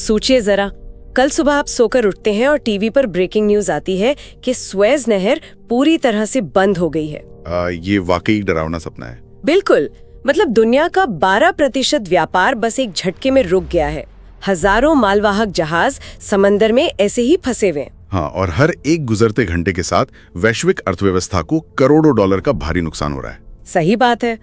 सोचिए जरा, कल सुबह आप सोकर उठते हैं और टीवी पर ब्रेकिंग न्यूज आती है कि स्वेज नहर पूरी तरह से बंद हो गई है। ये वाकई डरावना सपना है। बिल्कुल, मतलब दुनिया का 12% व्यापार बस एक झटके में रुक गया है। हजारों मालवाहक जहाज समंदर में ऐसे ही फंसे हुए हैं। हाँ, और हर एक गुजरते घंटे के साथ वैश्विक अर्थव्यवस्था को करोड़ों डॉलर का भारी नुकसान हो रहा है। सही बात है।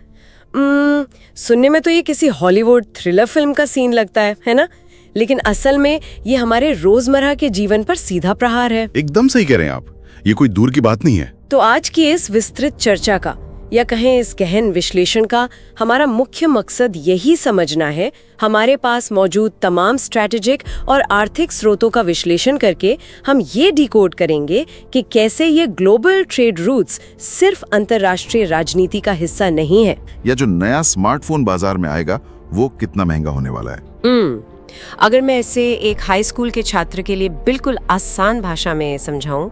सुनने में तो ये किसी हॉलीवुड थ्रिलर फिल्म का सीन लगता है ना? लेकिन असल में ये हमारे रोजमर्रा के जीवन पर सीधा प्रहार है। एकदम सही कह रहे हैं आप, ये कोई दूर की बात नहीं है। तो आज की इस विस्तृत चर्चा का, या कहें इस गहन विश्लेषण का, हमारा मुख्य मकसद यही समझना है, हमारे पास मौजूद तमाम स्ट्रैटेजिक और आर्थिक स्रोतों का विश्लेषण करके हम ये डिकोड करेंगे कि कैसे ये ग्लोबल ट्रेड रूट्स सिर्फ अंतर्राष्ट्रीय राजनीति का हिस्सा नहीं है। या जो नया स्मार्टफोन बाजार में आएगा वो कितना महंगा होने वाला है। अगर मैं इसे एक हाई स्कूल के छात्र के लिए बिल्कुल आसान भाषा में समझाऊं,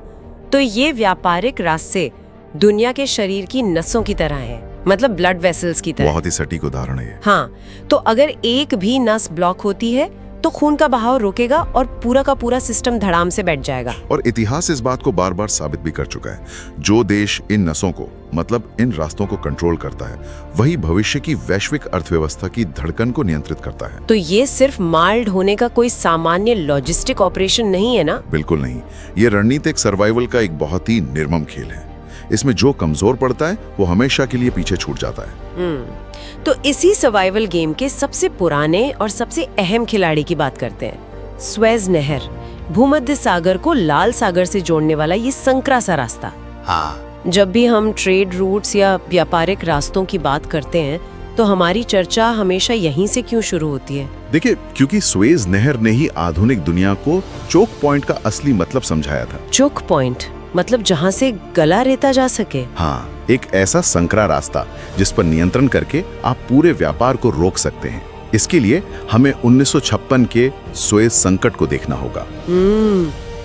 तो ये व्यापारिक रास्ते दुनिया के शरीर की नसों की तरह है, मतलब ब्लड वेसल्स की तरह। बहुत ही सटीक उदाहरण है। हाँ, तो अगर एक भी नस ब्लॉक होती है तो खून का बहाव रुकेगा और पूरा का पूरा सिस्टम धड़ाम से बैठ जाएगा। और इतिहास इस बात को बार बार साबित भी कर चुका है। जो देश इन नसों को, मतलब इन रास्तों को कंट्रोल करता है, वही भविष्य की वैश्विक अर्थव्यवस्था की धड़कन को नियंत्रित करता है। तो ये सिर्फ माल ढोने का कोई सामान्य लॉजिस्टिक ऑपरेशन नहीं है ना? बिल्कुल नहीं। ये रणनीतिक सर्वाइवल का एक बहुत ही निर्मम खेल है। इसमें जो कमजोर पड़ता है वो हमेशा के लिए पीछे छूट जाता है। तो इसी सर्वाइवल गेम के सबसे पुराने और सबसे अहम खिलाड़ी की बात करते हैं। स्वेज नहर, भूमध्य सागर को लाल सागर से जोड़ने वाला ये संकरा सा रास्ता। हाँ। जब भी हम ट्रेड रूट्स या व्यापारिक रास्तों की बात करते हैं तो हमारी चर्चा हमेशा यहीं से क्यों शुरू होती है? देखिए, क्योंकि स्वेज नहर ने ही आधुनिक दुनिया को चोक पॉइंट का असली मतलब समझाया था। चोक पॉइंट मतलब जहाँ से गला रेता जा सके। हाँ, एक ऐसा संकरा रास्ता जिस पर नियंत्रण करके आप पूरे व्यापार को रोक सकते हैं। इसके लिए हमें 1956 के सुएज संकट को देखना होगा।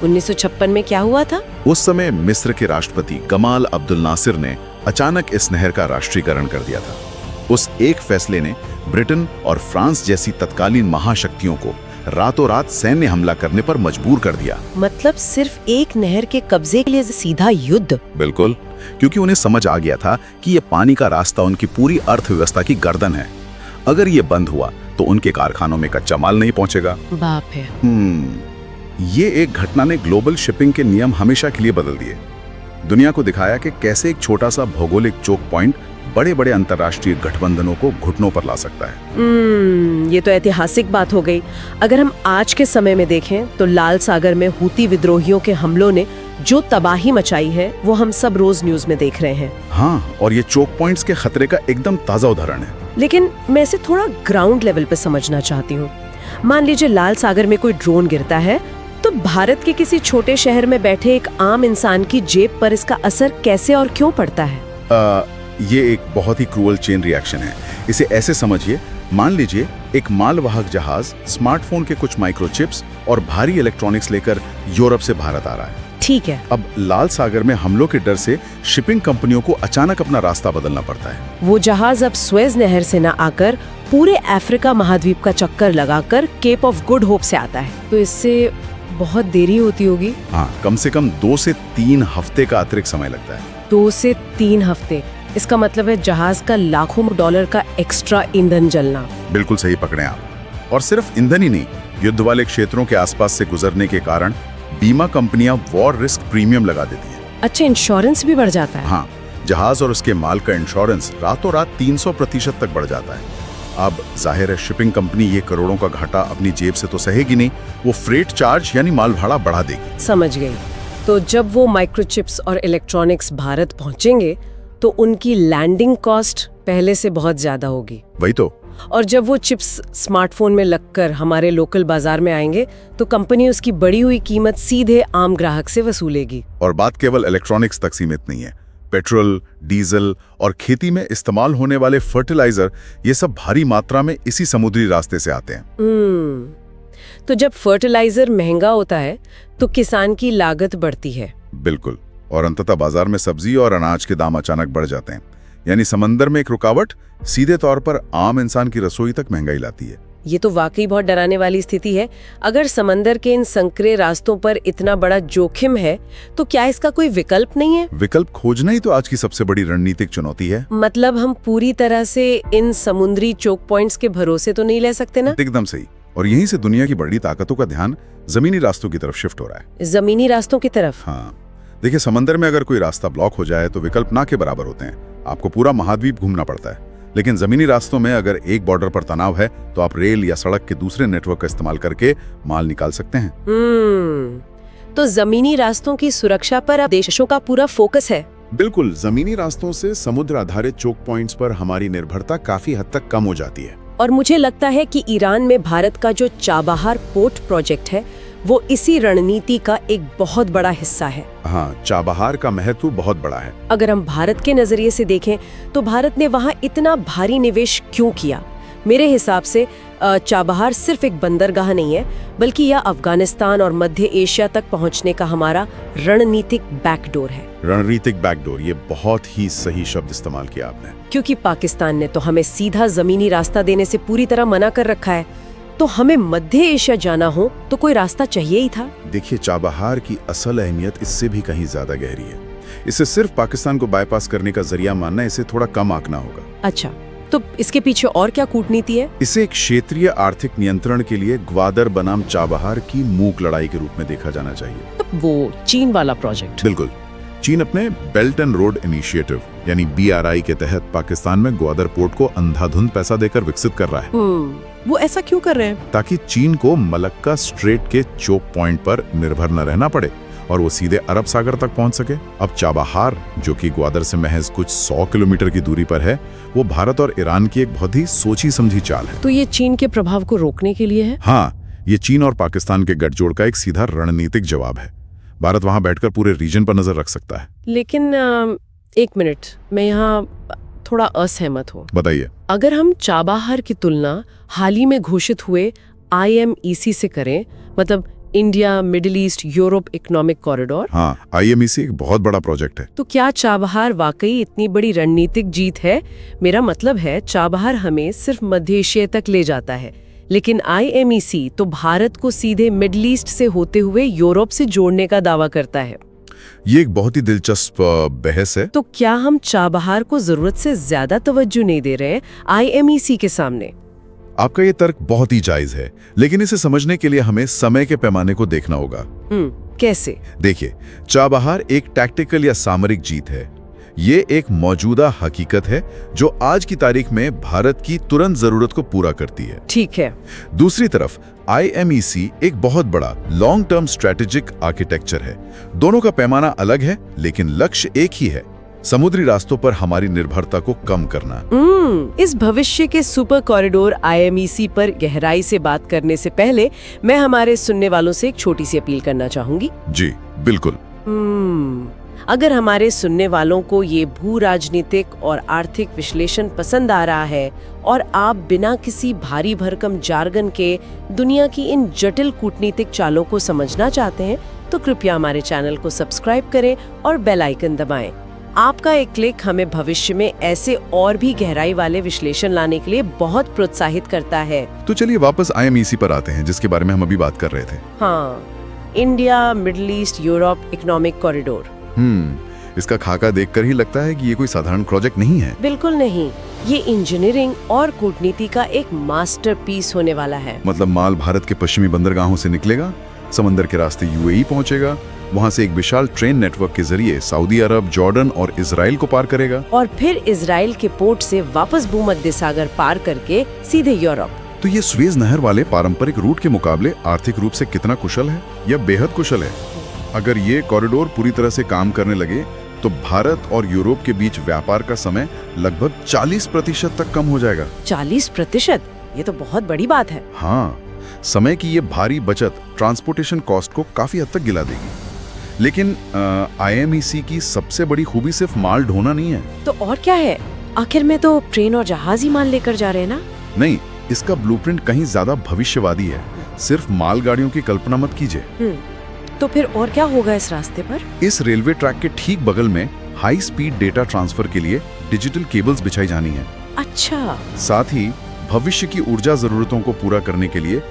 1956 में क्या हुआ था? उस समय मिस्र के राष्ट्रपति गमाल अब्दुल नासिर ने अचानक इस नहर का राष्ट्रीयकरण कर दिया था। उस एक फैसले ने ब्रिटेन और फ्रांस जैसी तत्कालीन महाशक्तियों को रातों रात सैन्य हमला करने पर मजबूर कर दिया। मतलब सिर्फ एक नहर के कब्जे के लिए सीधा युद्ध? बिल्कुल, क्योंकि उन्हें समझ आ गया था कि ये पानी का रास्ता उनकी पूरी अर्थव्यवस्था की गर्दन है। अगर ये बंद हुआ तो उनके कारखानों में कच्चा माल नहीं पहुंचेगा। बाप है। ये एक घटना ने ग्लोबल शिपिंग के नियम हमेशा के लिए बदल दिए। दुनिया को दिखाया कि कैसे एक छोटा सा भौगोलिक चोक पॉइंट बड़े बड़े अंतर्राष्ट्रीय गठबंधनों को घुटनों पर ला सकता है। ये तो ऐतिहासिक बात हो गई। अगर हम आज के समय में देखें तो लाल सागर में हूती विद्रोहियों के हमलों ने जो तबाही मचाई है वो हम सब रोज न्यूज में देख रहे हैं। हाँ, और ये चोक पॉइंट्स के खतरे का एकदम ताजा उदाहरण है। लेकिन मैं इसे थोड़ा ग्राउंड लेवल पे समझना चाहती हूँ। मान लीजिए लाल सागर में कोई ड्रोन गिरता है, तो भारत के किसी छोटे शहर में बैठे एक आम इंसान की जेब पर इसका असर कैसे और क्यों पड़ता है? ये एक बहुत ही क्रूअल चेन रिएक्शन है। इसे ऐसे समझिए, मान लीजिए एक मालवाहक जहाज स्मार्टफोन के कुछ माइक्रोचिप्स और भारी इलेक्ट्रॉनिक्स लेकर यूरोप से भारत आ रहा है। ठीक है। अब लाल सागर में हमलों के डर से शिपिंग कंपनियों को अचानक अपना रास्ता बदलना पड़ता है। वो जहाज अब स्वेज नहर से न आकर पूरे अफ्रीका महाद्वीप का चक्कर लगाकर केप ऑफ गुड होप से आता है। तो इससे बहुत देरी होती होगी। हाँ, कम से कम 2 से 3 हफ्ते का अतिरिक्त समय लगता है। 2 से 3 हफ्ते, इसका मतलब है जहाज का लाखों डॉलर का एक्स्ट्रा ईंधन जलना। बिल्कुल सही पकड़े आप। और सिर्फ ईंधन ही नहीं, युद्ध वाले क्षेत्रों के आसपास से गुजरने के कारण बीमा कंपनियां वॉर रिस्क प्रीमियम लगा देती हैं। अच्छा, इंश्योरेंस भी बढ़ जाता है? हाँ, जहाज और उसके माल का इंश्योरेंस रातों रात 300% तक बढ़ जाता है। अब जाहिर है शिपिंग कंपनी ये करोड़ों का घाटा अपनी जेब से तो सहेगी नहीं, वो फ्रेट चार्ज यानी माल भाड़ा बढ़ा देगी। समझ गई। तो जब वो माइक्रोचिप्स और इलेक्ट्रॉनिक्स भारत पहुंचेंगे तो उनकी लैंडिंग कॉस्ट पहले से बहुत ज्यादा होगी। वही तो। और जब वो चिप्स स्मार्टफोन में लगकर हमारे लोकल बाजार में आएंगे तो कंपनी उसकी बढ़ी हुई कीमत सीधे आम ग्राहक से वसूलेगी। और बात केवल इलेक्ट्रॉनिक्स तक सीमित नहीं है। पेट्रोल, डीजल और खेती में इस्तेमाल होने वाले फर्टिलाइजर, ये सब भारी मात्रा में इसी समुद्री रास्ते से आते हैं। तो जब फर्टिलाइजर महंगा होता है तो किसान की लागत बढ़ती है। बिल्कुल, और अंततः बाजार में सब्जी और अनाज के दाम अचानक बढ़ जाते हैं। यानी समंदर में एक रुकावट सीधे तौर पर आम इंसान की रसोई तक महंगाई लाती है। ये तो वाकई बहुत डराने वाली स्थिति है। अगर समंदर के इन संकरे रास्तों पर इतना बड़ा जोखिम है तो क्या इसका कोई विकल्प नहीं है? विकल्प खोजना ही तो आज की सबसे बड़ी रणनीतिक चुनौती है। मतलब हम पूरी तरह से इन समुद्री चोक पॉइंट्स के भरोसे तो नहीं ले सकते ना? एकदम सही। और यहीं से दुनिया की बड़ी ताकतों का ध्यान जमीनी रास्तों की तरफ शिफ्ट हो रहा है। जमीनी रास्तों की तरफ? हाँ, देखिए, समंदर में अगर कोई रास्ता ब्लॉक हो जाए तो विकल्प ना के बराबर होते हैं। आपको पूरा महाद्वीप घूमना पड़ता है। लेकिन जमीनी रास्तों में अगर एक बॉर्डर पर तनाव है तो आप रेल या सड़क के दूसरे नेटवर्क का इस्तेमाल करके माल निकाल सकते हैं। तो जमीनी रास्तों की सुरक्षा पर अब देशों का पूरा फोकस है। बिल्कुल, जमीनी रास्तों से समुद्र आधारित चोक पॉइंट्स पर हमारी निर्भरता काफी हद तक कम हो जाती है। और मुझे लगता है कि ईरान में भारत का जो चाबहार पोर्ट प्रोजेक्ट है वो इसी रणनीति का एक बहुत बड़ा हिस्सा है। हाँ, चाबहार का महत्व बहुत बड़ा है। अगर हम भारत के नजरिए से देखें तो भारत ने वहाँ इतना भारी निवेश क्यों किया? मेरे हिसाब से चाबहार सिर्फ एक बंदरगाह नहीं है, बल्कि यह अफगानिस्तान और मध्य एशिया तक पहुंचने का हमारा रणनीतिक बैकडोर है। रणनीतिक बैकडोर, ये बहुत ही सही शब्द इस्तेमाल किया आपने। क्योंकि पाकिस्तान ने तो हमें सीधा जमीनी रास्ता देने से पूरी तरह मना कर रखा है, तो हमें मध्य एशिया जाना हो तो कोई रास्ता चाहिए ही था। देखिए, चाबहार की असल अहमियत इससे भी कहीं ज्यादा गहरी है। इसे सिर्फ पाकिस्तान को बाईपास करने का जरिया मानना इसे थोड़ा कम आंकना होगा। अच्छा, तो इसके पीछे और क्या कूटनीति है? इसे एक क्षेत्रीय आर्थिक नियंत्रण के लिए ग्वादर बनाम चाबहार की मूक लड़ाई के रूप में देखा जाना चाहिए। वो चीन वाला प्रोजेक्ट? बिल्कुल। चीन अपने बेल्ट एंड रोड इनिशिएटिव यानी BRI के तहत पाकिस्तान में ग्वादर पोर्ट को अंधाधुंध पैसा देकर विकसित कर रहा है। वो ऐसा क्यों कर रहे हैं? ताकि चीन को मलक्का स्ट्रेट के चोक पॉइंट पर निर्भर न रहना पड़े और वो सीधे अरब सागर तक पहुंच सके। अब चाबहार, जो कि ग्वादर से महज कुछ 100 किलोमीटर की दूरी पर है, वो भारत और ईरान की एक बहुत ही सोची समझी चाल है। तो ये चीन के प्रभाव को रोकने के लिए है? हाँ, ये चीन और पाकिस्तान के गठजोड़ का एक सीधा रणनीतिक जवाब है। भारत वहां बैठकर पूरे रीजन पर नजर रख सकता है। लेकिन एक मिनट, मैं यहाँ थोड़ा असहमत हूँ। बताइए। अगर हम चाबहार की तुलना हाल ही में घोषित हुए IMEC से करें, मतलब India middle east Europe economic corridor. हाँ, IMEC एक बहुत बड़ा प्रोजेक्ट है। तो क्या चाबहार वाकई इतनी बड़ी रणनीतिक जीत है? मेरा मतलब है, चाबहार हमें सिर्फ मध्य एशिया तक ले जाता है, लेकिन IMEC तो भारत को सीधे मिडिल ईस्ट से होते हुए यूरोप से जोड़ने का दावा करता है। ये एक बहुत ही दिलचस्प बहस है। तो क्या हम चाबहार को जरूरत से ज्यादा तवज्जो नहीं दे रहे हैं IMEC के सामने? आपका ये तर्क बहुत ही जायज है, लेकिन इसे समझने के लिए हमें समय के पैमाने को देखना होगा। कैसे? देखिए, चाबहार एक टैक्टिकल या सामरिक जीत है। ये एक मौजूदा हकीकत है जो आज की तारीख में भारत की तुरंत जरूरत को पूरा करती है। ठीक है। दूसरी तरफ IMEC एक बहुत बड़ा लॉन्ग टर्म स्ट्रेटेजिक आर्किटेक्चर है। दोनों का पैमाना अलग है, लेकिन लक्ष्य एक ही है, समुद्री रास्तों पर हमारी निर्भरता को कम करना। इस भविष्य के सुपर कॉरिडोर IMEC पर गहराई से बात करने से पहले मैं हमारे सुनने वालों से एक छोटी सी अपील करना चाहूंगी। जी बिल्कुल। अगर हमारे सुनने वालों को ये भू राजनीतिक और आर्थिक विश्लेषण पसंद आ रहा है और आप बिना किसी भारी भरकम जार्गन के दुनिया की इन जटिल कूटनीतिक चालों को समझना चाहते हैं, तो कृपया हमारे चैनल को सब्सक्राइब करें और बेल आइकन दबाएं। आपका एक क्लिक हमें भविष्य में ऐसे और भी गहराई वाले विश्लेषण लाने के लिए बहुत प्रोत्साहित करता है। तो चलिए वापस IMEC पर आते हैं, जिसके बारे में हम अभी बात कर रहे थे। हाँ, India middle east Europe economic corridor. इसका खाका देखकर ही लगता है कि ये कोई साधारण प्रोजेक्ट नहीं है। बिल्कुल नहीं, ये इंजीनियरिंग और कूटनीति का एक मास्टरपीस होने वाला है। मतलब माल भारत के पश्चिमी बंदरगाहों से निकलेगा, समंदर के रास्ते UAE पहुंचेगा, वहां से एक विशाल ट्रेन नेटवर्क के जरिए सऊदी अरब, जॉर्डन और इजराइल को पार करेगा, और फिर इजराइल के पोर्ट से वापस भूमध्य सागर पार करके सीधे यूरोप। तो ये स्वेज नहर वाले पारंपरिक रूट के मुकाबले आर्थिक रूप से कितना कुशल है या बेहद कुशल है। अगर ये कॉरिडोर पूरी तरह से काम करने लगे तो भारत और यूरोप के बीच व्यापार का समय लगभग 40% तक कम हो जाएगा। 40%? ये तो बहुत बड़ी बात है। हाँ, समय की ये भारी बचत ट्रांसपोर्टेशन कॉस्ट को काफी हद तक गिला देगी। लेकिन IMEC की सबसे बड़ी खूबी सिर्फ माल ढोना नहीं है। तो और क्या है? आखिर में तो ट्रेन और जहाज ही माल लेकर जा रहे हैं ना? नहीं, इसका ब्लूप्रिंट कहीं ज्यादा भविष्यवादी है। सिर्फ मालगाड़ियों की कल्पना मत कीजिए। तो फिर और क्या होगा इस रास्ते पर? इस रेलवे ट्रैक के ठीक बगल में हाई स्पीड डेटा ट्रांसफर के लिए डिजिटल केबल्स बिछाई जानी है। अच्छा। साथ ही भविष्य की ऊर्जा जरूरतों को पूरा करने के लिए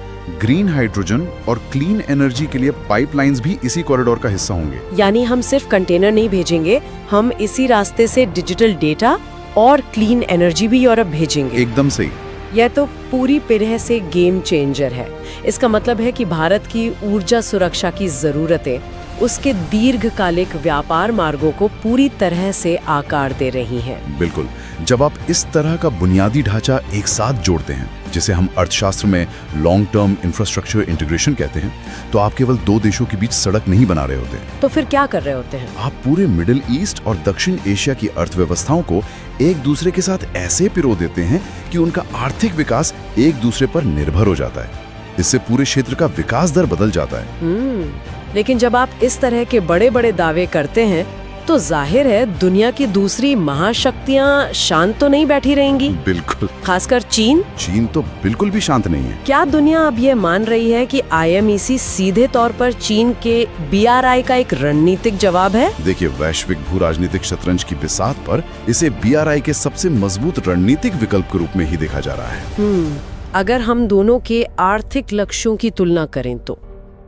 ग्रीन हाइड्रोजन और क्लीन एनर्जी के लिए पाइपलाइंस भी इसी कॉरिडोर का हिस्सा होंगे। यानी हम सिर्फ कंटेनर नहीं भेजेंगे, हम इसी रास्ते से डिजिटल डेटा और क्लीन एनर्जी भी यूरोप भेजेंगे। एकदम सही। यह तो पूरी तरह से गेम चेंजर है। इसका मतलब है कि भारत की ऊर्जा सुरक्षा की जरूरतें उसके दीर्घकालिक व्यापार मार्गों को पूरी तरह से आकार दे रही हैं। बिल्कुल। जब आप इस तरह का बुनियादी ढांचा एक साथ जोड़ते हैं, जिसे हम अर्थशास्त्र में लॉन्ग टर्म इंफ्रास्ट्रक्चर इंटीग्रेशन कहते हैं, तो आप केवल दो देशों के बीच सड़क नहीं बना रहे होते। तो फिर क्या कर रहे होते हैं? आप पूरे मिडिल ईस्ट और दक्षिण एशिया की अर्थव्यवस्थाओं को एक दूसरे के साथ ऐसे पिरो देते हैं कि उनका आर्थिक विकास एक दूसरे पर निर्भर हो जाता है। इससे पूरे क्षेत्र का विकास दर बदल जाता है। लेकिन जब आप इस तरह के बड़े बड़े दावे करते हैं तो जाहिर है दुनिया की दूसरी महाशक्तियां शांत तो नहीं बैठी रहेंगी। बिल्कुल। खासकर चीन। चीन तो बिल्कुल भी शांत नहीं है। क्या दुनिया अब ये मान रही है कि IMEC सीधे तौर पर चीन के BRI का एक रणनीतिक जवाब है? देखिए, वैश्विक भू राजनीतिक शतरंज की बिसात पर इसे BRI के सबसे मजबूत रणनीतिक विकल्प के रूप में ही देखा जा रहा है। अगर हम दोनों के आर्थिक लक्ष्यों की तुलना करें तो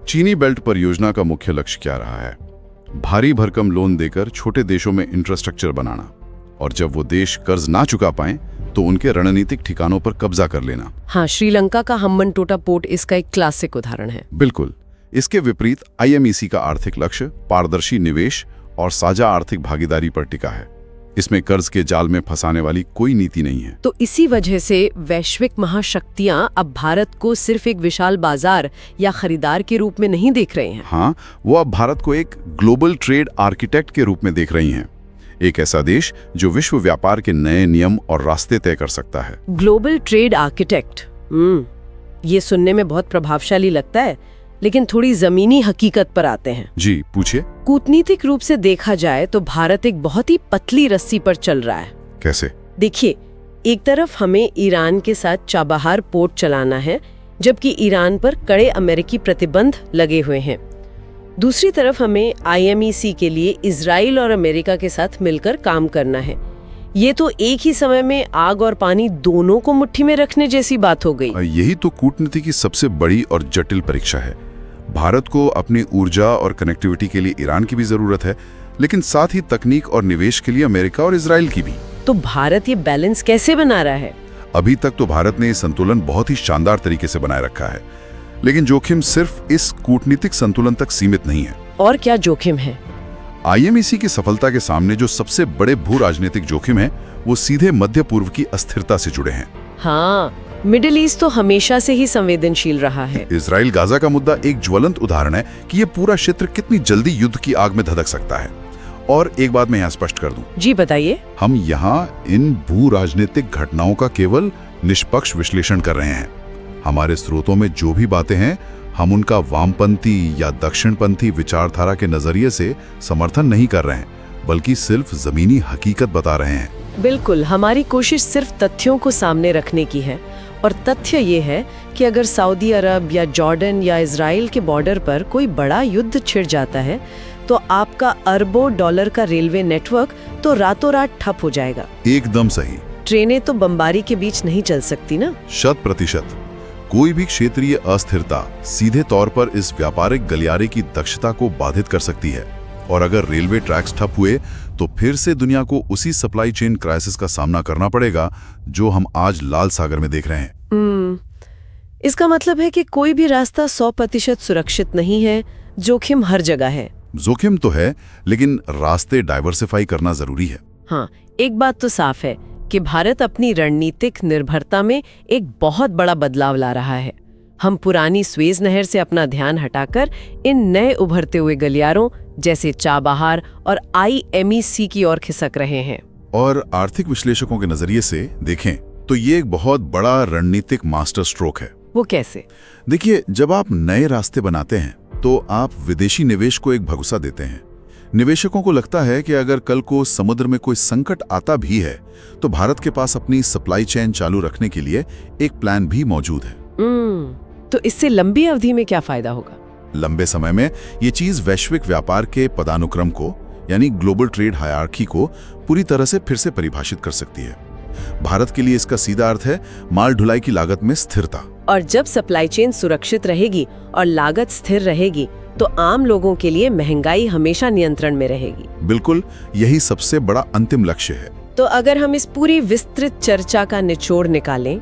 चीनी बेल्ट परियोजना का मुख्य लक्ष्य क्या रहा है? भारी भरकम लोन देकर छोटे देशों में इंफ्रास्ट्रक्चर बनाना, और जब वो देश कर्ज ना चुका पाएं तो उनके रणनीतिक ठिकानों पर कब्जा कर लेना। हाँ, श्रीलंका का हम्बनटोटा पोर्ट इसका एक क्लासिक उदाहरण है। बिल्कुल। इसके विपरीत IMEC का आर्थिक लक्ष्य पारदर्शी निवेश और साझा आर्थिक भागीदारी पर टिका है। इसमें कर्ज के जाल में फंसाने वाली कोई नीति नहीं है। तो इसी वजह से वैश्विक महाशक्तियां अब भारत को सिर्फ एक विशाल बाजार या खरीदार के रूप में नहीं देख रहे हैं। हाँ, वो अब भारत को एक ग्लोबल ट्रेड आर्किटेक्ट के रूप में देख रही हैं। एक ऐसा देश जो विश्व व्यापार के नए नियम और रास्ते तय कर सकता है। ग्लोबल ट्रेड आर्किटेक्ट, ये सुनने में बहुत प्रभावशाली लगता है, लेकिन थोड़ी जमीनी हकीकत पर आते हैं। जी, पूछिए। कूटनीतिक रूप से देखा जाए तो भारत एक बहुत ही पतली रस्सी पर चल रहा है। कैसे? देखिए, एक तरफ हमें ईरान के साथ चाबहार पोर्ट चलाना है, जबकि ईरान पर कड़े अमेरिकी प्रतिबंध लगे हुए हैं। दूसरी तरफ हमें IMEC के लिए इजराइल और अमेरिका के साथ मिलकर काम करना है। ये तो एक ही समय में आग और पानी दोनों को मुट्ठी में रखने जैसी बात हो गई। यही तो कूटनीति की सबसे बड़ी और जटिल परीक्षा है। भारत को अपनी ऊर्जा और कनेक्टिविटी के लिए ईरान की भी जरूरत है, लेकिन साथ ही तकनीक और निवेश के लिए अमेरिका और इजराइल की भी। तो भारत ये बैलेंस कैसे बना रहा है? अभी तक तो भारत ने ये संतुलन बहुत ही शानदार तरीके से बनाए रखा है, लेकिन जोखिम सिर्फ इस कूटनीतिक संतुलन तक सीमित नहीं है। और क्या जोखिम है? IMEC की सफलता के सामने जो सबसे बड़े भू राजनीतिक जोखिम है, वो सीधे मध्य पूर्व की अस्थिरता से जुड़े हैं। हाँ, मिडिल ईस्ट तो हमेशा से ही संवेदनशील रहा है। इजराइल गाजा का मुद्दा एक ज्वलंत उदाहरण है कि ये पूरा क्षेत्र कितनी जल्दी युद्ध की आग में धधक सकता है। और एक बात मैं यहाँ स्पष्ट कर दूं। जी बताइए। हम यहाँ इन भू राजनीतिक घटनाओं का केवल निष्पक्ष विश्लेषण कर रहे हैं। हमारे स्रोतों में जो भी बातें हैं, हम उनका वामपंथी या दक्षिणपंथी विचारधारा के नजरिए से समर्थन नहीं कर रहे हैं, बल्कि सिर्फ जमीनी हकीकत बता रहे हैं। बिल्कुल, हमारी कोशिश सिर्फ तथ्यों को सामने रखने की है। और तथ्य ये है कि अगर सऊदी अरब या जॉर्डन या इजराइल के बॉर्डर पर कोई बड़ा युद्ध छिड़ जाता है, तो आपका अरबों डॉलर का रेलवे नेटवर्क तो रातों रात ठप हो जाएगा। एकदम सही। ट्रेनें तो बमबारी के बीच नहीं चल सकती ना। 100%। कोई भी क्षेत्रीय अस्थिरता सीधे तौर पर इस व्यापारिक गलियारे की दक्षता को बाधित कर सकती है, और अगर रेलवे ट्रैक्स ठप हुए तो फिर से दुनिया को उसी सप्लाई चेन क्राइसिस का सामना करना पड़ेगा जो हम आज लाल सागर में देख रहे हैं। इसका मतलब है कि कोई भी रास्ता 100% सुरक्षित नहीं है। जोखिम हर जगह है। जोखिम तो है, लेकिन रास्ते डाइवर्सिफाई करना जरूरी है। हाँ, एक बात तो साफ है कि भारत अपनी रणनीतिक निर्भरता में एक बहुत बड़ा बदलाव ला रहा है। हम पुरानी स्वेज नहर से अपना ध्यान हटाकर इन नए उभरते हुए गलियारों जैसे चाबहार और IMEC की ओर खिसक रहे हैं। और आर्थिक विश्लेषकों के नजरिए से देखें तो ये एक बहुत बड़ा रणनीतिक मास्टर स्ट्रोक है। वो कैसे? देखिए, जब आप नए रास्ते बनाते हैं तो आप विदेशी निवेश को एक भरोसा देते हैं। निवेशकों को लगता है कि अगर कल को समुद्र में कोई संकट आता भी है तो भारत के पास अपनी सप्लाई चेन चालू रखने के लिए एक प्लान भी मौजूद है। तो इससे लंबी अवधि में क्या फायदा होगा? लंबे समय में ये चीज वैश्विक व्यापार के पदानुक्रम को, यानी ग्लोबल ट्रेड हायरार्की को पूरी तरह से फिर से परिभाषित कर सकती है। भारत के लिए इसका सीधा अर्थ है माल ढुलाई की लागत में स्थिरता। और जब सप्लाई चेन सुरक्षित रहेगी और लागत स्थिर रहेगी तो आम लोगों के लिए महंगाई हमेशा नियंत्रण में रहेगी। बिल्कुल, यही सबसे बड़ा अंतिम लक्ष्य है। तो अगर हम इस पूरी विस्तृत चर्चा का निचोड़ निकालें,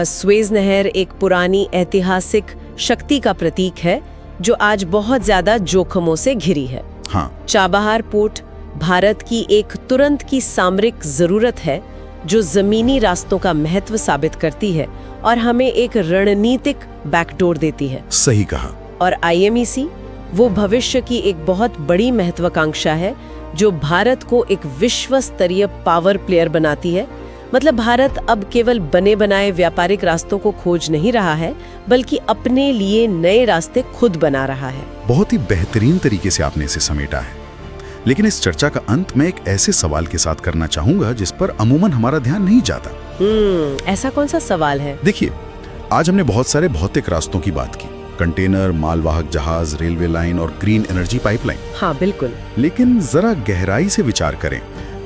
स्वेज नहर एक पुरानी ऐतिहासिक शक्ति का प्रतीक है जो आज बहुत ज्यादा जोखिमों से घिरी है। हाँ, चाबहार पोर्ट भारत की एक तुरंत की सामरिक जरूरत है जो जमीनी रास्तों का महत्व साबित करती है और हमें एक रणनीतिक बैकडोर देती है। सही कहा। और IMEC वो भविष्य की एक बहुत बड़ी महत्वाकांक्षा है जो भारत को एक विश्व स्तरीय पावर प्लेयर बनाती है। मतलब भारत अब केवल बने बनाए व्यापारिक रास्तों को खोज नहीं रहा है, बल्कि अपने लिए नए रास्ते खुद बना रहा है। बहुत ही बेहतरीन तरीके से आपने इसे समेटा है। लेकिन इस चर्चा का अंत मैं एक ऐसे सवाल के साथ करना चाहूंगा जिस पर अमूमन हमारा ध्यान नहीं जाता। ऐसा कौन सा सवाल है? देखिए, आज हमने बहुत सारे भौतिक रास्तों की बात की, कंटेनर, मालवाहक जहाज, रेलवे लाइन और ग्रीन एनर्जी पाइपलाइन। हाँ बिल्कुल। लेकिन जरा गहराई से विचार करें,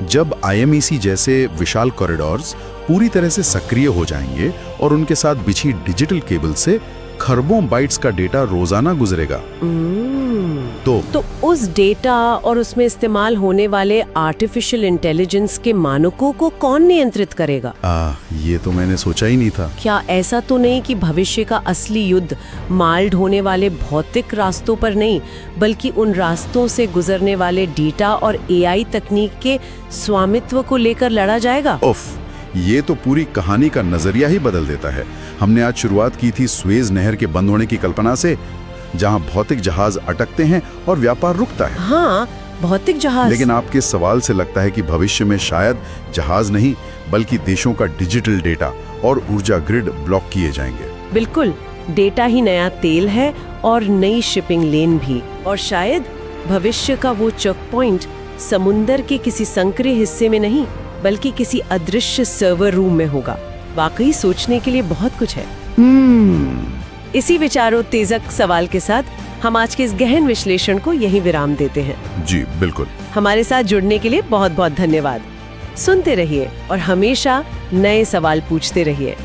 जब IMEC जैसे विशाल कॉरिडोर्स पूरी तरह से सक्रिय हो जाएंगे और उनके साथ बिछी डिजिटल केबल से खरबों बाइट्स का डेटा रोजाना गुजरेगा, तो उस डेटा और उसमें इस्तेमाल होने वाले आर्टिफिशियल इंटेलिजेंस के मानकों को कौन नियंत्रित करेगा? ये तो मैंने सोचा ही नहीं था। क्या ऐसा तो नहीं कि भविष्य का असली युद्ध माल ढोने वाले भौतिक रास्तों पर नहीं, बल्कि उन रास्तों से गुजरने वाले डेटा और AI तकनीक के स्वामित्व को लेकर लड़ा जाएगा? उफ, ये तो पूरी कहानी का नजरिया ही बदल देता है। हमने आज शुरुआत की थी स्वेज नहर के बंद होने की कल्पना से, जहां भौतिक जहाज अटकते हैं और व्यापार रुकता है। हाँ, भौतिक जहाज। लेकिन आपके सवाल से लगता है कि भविष्य में शायद जहाज नहीं, बल्कि देशों का डिजिटल डेटा और ऊर्जा ग्रिड ब्लॉक किए जाएंगे। बिल्कुल, डेटा ही नया तेल है और नई शिपिंग लेन भी। और शायद भविष्य का वो चेक पॉइंट समुंदर के किसी संकरे हिस्से में नहीं, बल्कि किसी अदृश्य सर्वर रूम में होगा। वाकई सोचने के लिए बहुत कुछ है। इसी विचारोत्तेजक सवाल के साथ हम आज के इस गहन विश्लेषण को यहीं विराम देते हैं। जी बिल्कुल। हमारे साथ जुड़ने के लिए बहुत बहुत धन्यवाद। सुनते रहिए और हमेशा नए सवाल पूछते रहिए।